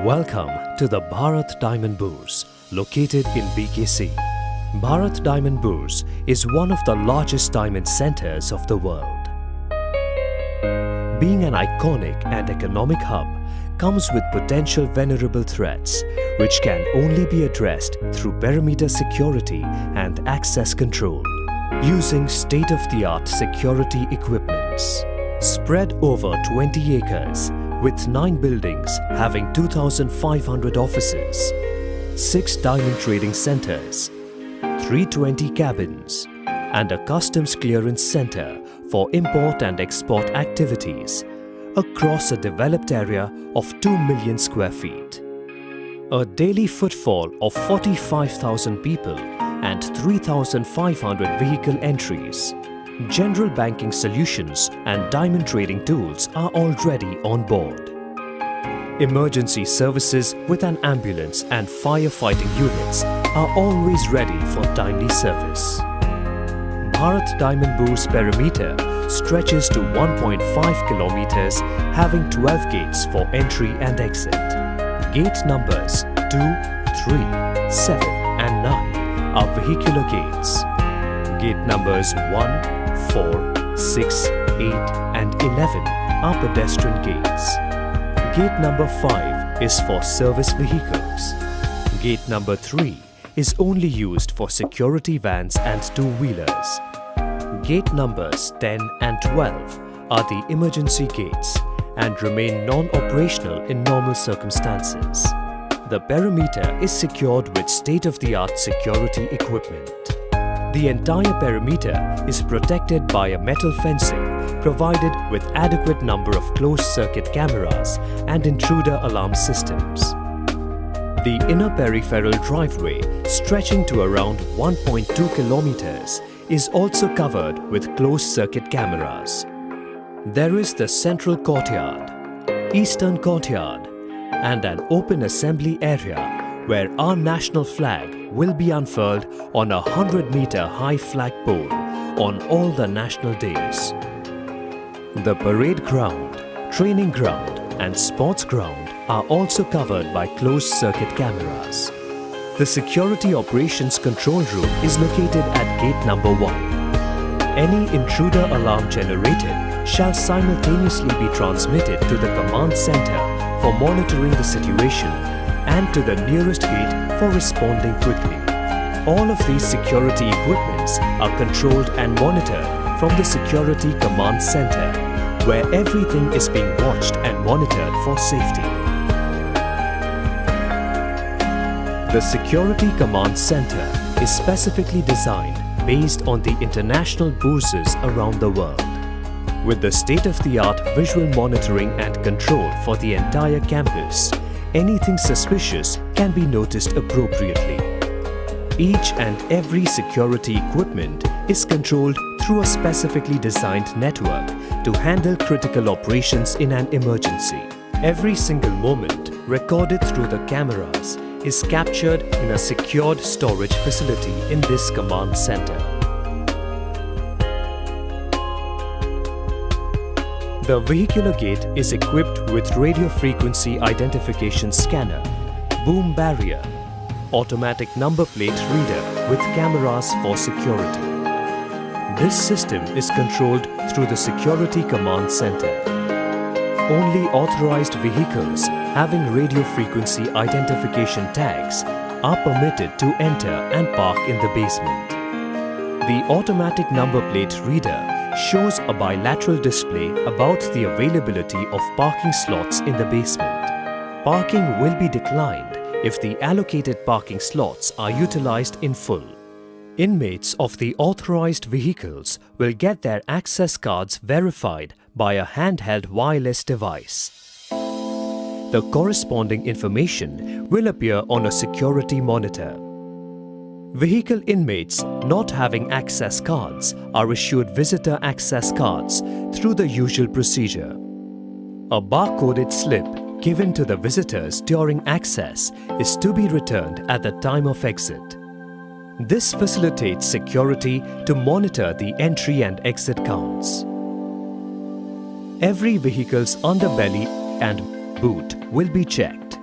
Welcome to the Bharat Diamond Bourse, located in BKC. Bharat Diamond Bourse is one of the largest diamond centers of the world. Being an iconic and economic hub comes with potential vulnerable threats, which can only be addressed through perimeter security and access control, using state-of-the-art security equipments. Spread over 20 acres, with 9 buildings having 2,500 offices, 6 diamond trading centers, 320 cabins, and a customs clearance center for import and export activities across a developed area of 2 million square feet. A daily footfall of 45,000 people and 3,500 vehicle entries. General banking solutions and diamond trading tools are already on board. Emergency services with an ambulance and firefighting units are always ready for timely service. Bharat Diamond Bourse perimeter stretches to 1.5 kilometers, having 12 gates for entry and exit. Gate numbers 2, 3, 7 and 9 are vehicular gates. Gate numbers 1, 4, 6, 8 and 11 are pedestrian gates. Gate number 5 is for service vehicles. Gate number 3 is only used for security vans and two-wheelers. Gate numbers 10 and 12 are the emergency gates and remain non-operational in normal circumstances. The perimeter is secured with state-of-the-art security equipment. The entire perimeter is protected by a metal fencing provided with adequate number of closed-circuit cameras and intruder alarm systems. The inner peripheral driveway, stretching to around 1.2 kilometers, is also covered with closed-circuit cameras. There is the central courtyard, eastern courtyard, and an open assembly area where our national flag will be unfurled on a 100-meter high flagpole on all the national days. The parade ground, training ground and sports ground are also covered by closed-circuit cameras. The Security Operations Control Room is located at gate number 1. Any intruder alarm generated shall simultaneously be transmitted to the command center for monitoring the situation and to the nearest gate for responding quickly. All of these security equipments are controlled and monitored from the Security Command Center, where everything is being watched and monitored for safety. The Security Command Center is specifically designed based on the international bourses around the world, with the state-of-the-art visual monitoring and control for the entire campus. Anything suspicious can be noticed appropriately. Each and every security equipment is controlled through a specifically designed network to handle critical operations in an emergency. Every single moment recorded through the cameras is captured in a secured storage facility in this command center. The vehicular gate is equipped with radio frequency identification scanner, boom barrier, automatic number plate reader with cameras for security. This system is controlled through the Security Command Center. Only authorized vehicles having radio frequency identification tags are permitted to enter and park in the basement. The automatic number plate reader shows a bilateral display about the availability of parking slots in the basement. Parking will be declined if the allocated parking slots are utilized in full. Inmates of the authorized vehicles will get their access cards verified by a handheld wireless device. The corresponding information will appear on a security monitor. Vehicle inmates not having access cards are issued visitor access cards through the usual procedure. A bar-coded slip given to the visitors during access is to be returned at the time of exit. This facilitates security to monitor the entry and exit counts. Every vehicle's underbelly and boot will be checked.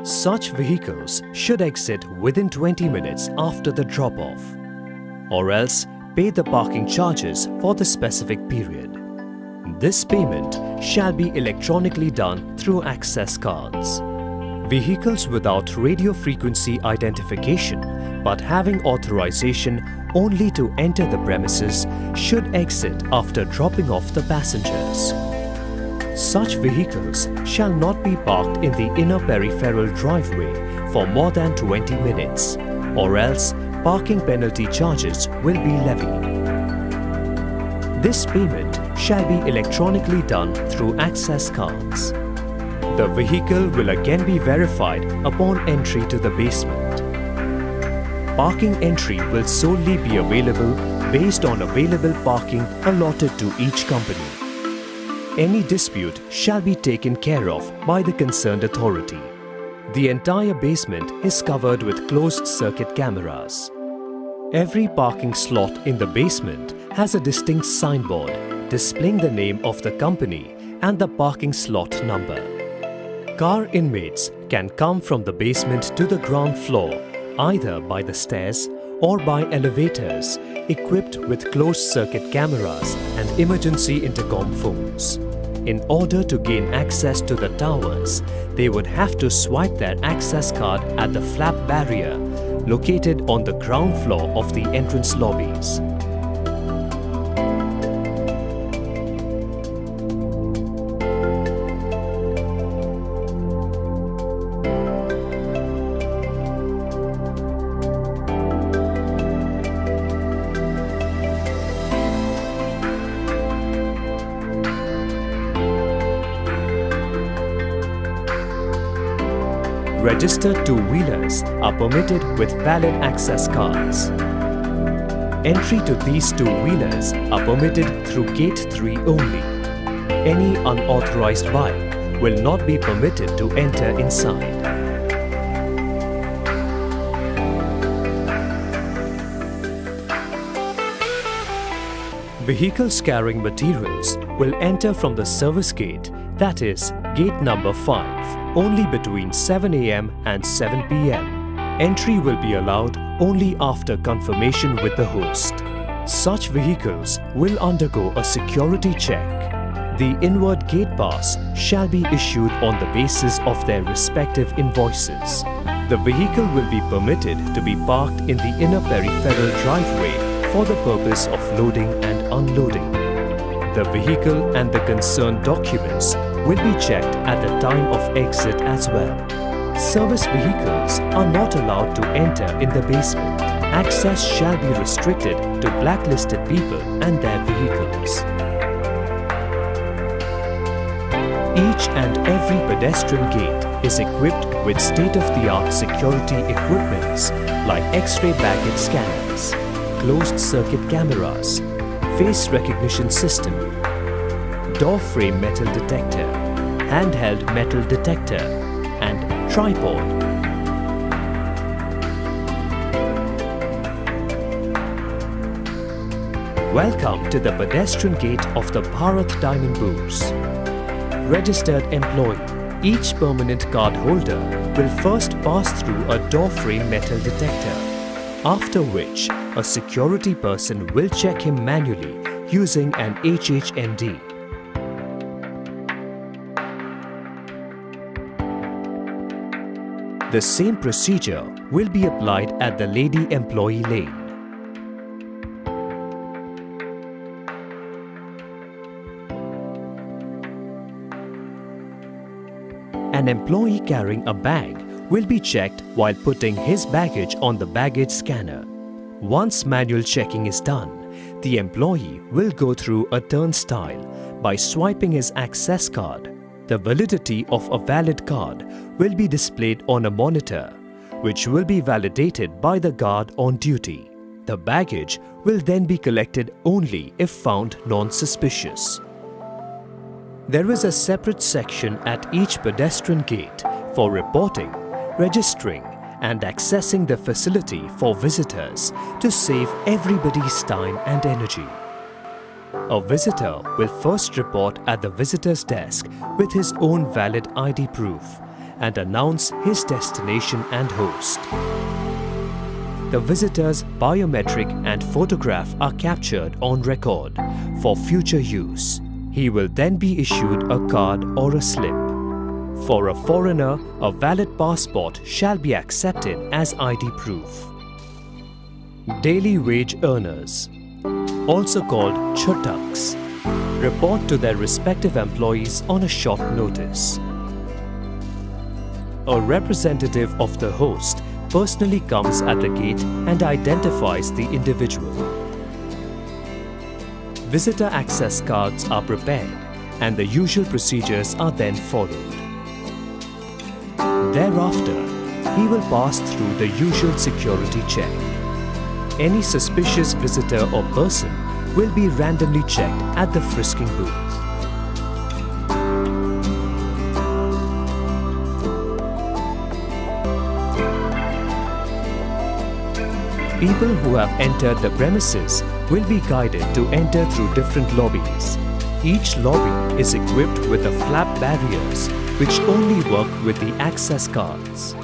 Such vehicles should exit within 20 minutes after the drop-off, or else pay the parking charges for the specific period. This payment shall be electronically done through access cards. Vehicles without radio frequency identification but having authorization only to enter the premises should exit after dropping off the passengers. Such vehicles shall not be parked in the inner peripheral driveway for more than 20 minutes, or else parking penalty charges will be levied. This payment shall be electronically done through access cards. The vehicle will again be verified upon entry to the basement. Parking entry will solely be available based on available parking allotted to each company. Any dispute shall be taken care of by the concerned authority. The entire basement is covered with closed-circuit cameras. Every parking slot in the basement has a distinct signboard displaying the name of the company and the parking slot number. Car inmates can come from the basement to the ground floor either by the stairs or by elevators equipped with closed-circuit cameras and emergency intercom phones. In order to gain access to the towers, they would have to swipe their access card at the flap barrier located on the ground floor of the entrance lobbies. Registered two-wheelers are permitted with valid access cards. Entry to these two-wheelers are permitted through Gate 3 only. Any unauthorized bike will not be permitted to enter inside. Vehicles carrying materials will enter from the service gate, that is, gate number 5, only between 7 AM and 7 PM. Entry will be allowed only after confirmation with the host. Such vehicles will undergo a security check. The inward gate pass shall be issued on the basis of their respective invoices. The vehicle will be permitted to be parked in the inner peripheral driveway for the purpose of loading and unloading. The vehicle and the concerned documents will be checked at the time of exit as well. Service vehicles are not allowed to enter in the basement. Access shall be restricted to blacklisted people and their vehicles. Each and every pedestrian gate is equipped with state-of-the-art security equipments like X-ray baggage scanners, closed-circuit cameras, face recognition system, door frame metal detector, handheld metal detector, and tripod. Welcome to the pedestrian gate of the Bharat Diamond Booths. Registered employee. Each permanent card holder will first pass through a door frame metal detector, after which a security person will check him manually using an HHND. The same procedure will be applied at the lady employee lane. An employee carrying a bag will be checked while putting his baggage on the baggage scanner. Once manual checking is done, the employee will go through a turnstile by swiping his access card. The validity of a valid card will be displayed on a monitor, which will be validated by the guard on duty. The baggage will then be collected only if found non-suspicious. There is a separate section at each pedestrian gate for reporting, registering, and accessing the facility for visitors to save everybody's time and energy. A visitor will first report at the visitor's desk with his own valid ID proof and announce his destination and host. The visitor's biometric and photograph are captured on record for future use. He will then be issued a card or a slip. For a foreigner, a valid passport shall be accepted as ID proof. Daily wage earners, also called chotaks, report to their respective employees on a short notice. A representative of the host personally comes at the gate and identifies the individual. Visitor access cards are prepared and the usual procedures are then followed. Thereafter, he will pass through the usual security check. Any suspicious visitor or person will be randomly checked at the frisking booth. People who have entered the premises will be guided to enter through different lobbies. Each lobby is equipped with a flap barriers which only work with the access cards.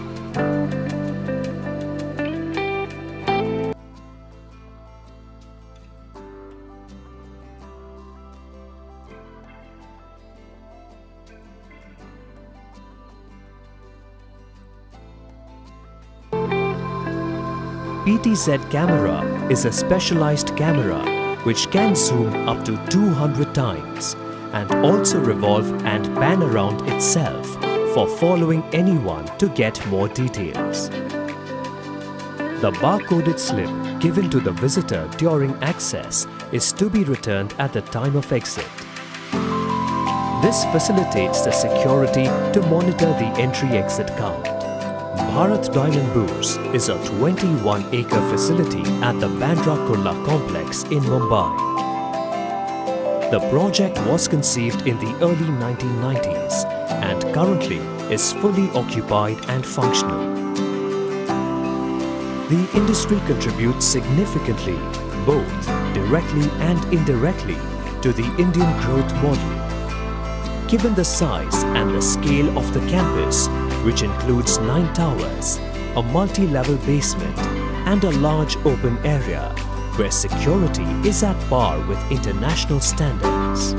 PTZ camera is a specialized camera which can zoom up to 200 times and also revolve and pan around itself for following anyone to get more details. The barcoded slip given to the visitor during access is to be returned at the time of exit. This facilitates the security to monitor the entry-exit count. Bharat Diamond Bourse is a 21-acre facility at the Bandra Kurla complex in Mumbai. The project was conceived in the early 1990s and currently is fully occupied and functional. The industry contributes significantly, both directly and indirectly, to the Indian growth model. Given the size and the scale of the campus, which includes 9 towers, a multi-level basement, and a large open area, where security is at par with international standards.